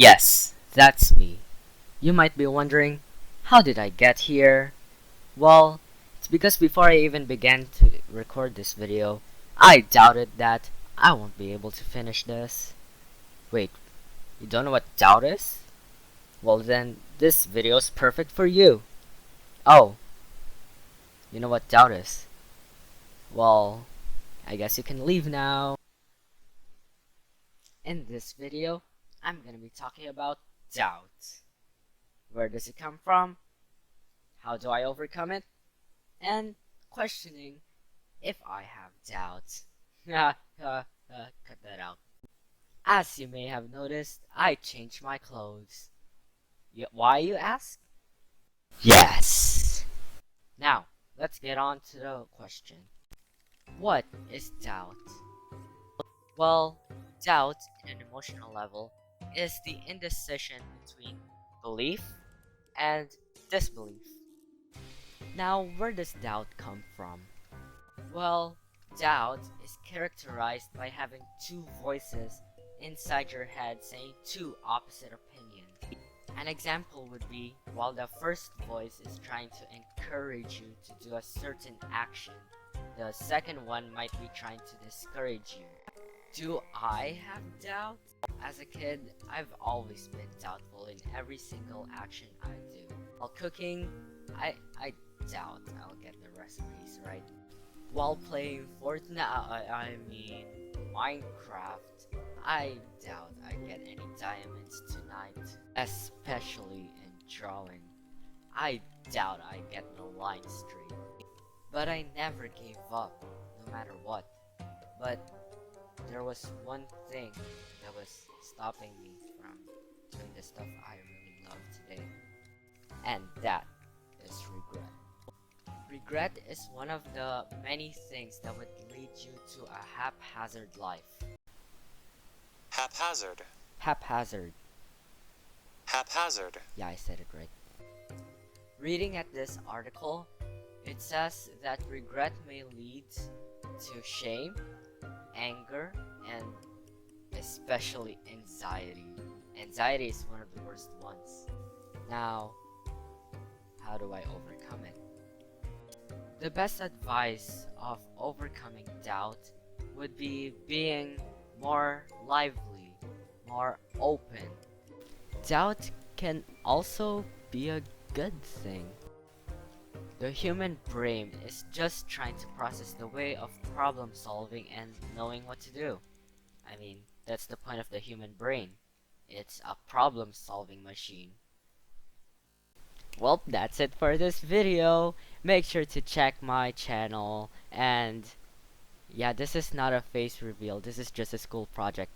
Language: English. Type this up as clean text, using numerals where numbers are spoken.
Yes, that's me. You might be wondering, how did I get here? Well, it's because before I even began to record this video, I doubted that I won't be able to finish this. Wait, you don't know what doubt is? Well then, this video is perfect for you. Oh, you know what doubt is? Well, I guess you can leave now. In this video, I'm gonna be talking about doubt. Where does it come from? How do I overcome it? And questioning if I have doubts. Cut that out. As you may have noticed, I changed my clothes. Why, you ask? Yes! Now, let's get on to the question. What is doubt? Well, doubt in an emotional level is the indecision between belief and disbelief. Now, where does doubt come from? Well, doubt is characterized by having two voices inside your head saying two opposite opinions. An example would be while the first voice is trying to encourage you to do a certain action, the second one might be trying to discourage you. Do I have doubt? As a kid, I've always been doubtful in every single action I do. While cooking, I doubt I'll get the recipes right. While playing Fortnite, I mean Minecraft, I doubt I get any diamonds tonight. Especially in drawing, I doubt I get the line straight. But I never gave up, no matter what. But there was one thing that was stopping me from doing the stuff I really love today. And that is regret. Regret is one of the many things that would lead you to a haphazard life. Haphazard. Haphazard. Haphazard. Yeah, I said it right. Reading at this article, it says that regret may lead to shame, anger, and especially anxiety. Anxiety is one of the worst ones. Now, how do I overcome it? The best advice of overcoming doubt would be being more lively, more open. Doubt can also be a good thing. The human brain is just trying to process the way of problem solving and knowing what to do. I mean, that's the point of the human brain. It's a problem solving machine. Well, that's it for this video. Make sure to check my channel, and yeah, this is not a face reveal, this is just a school project.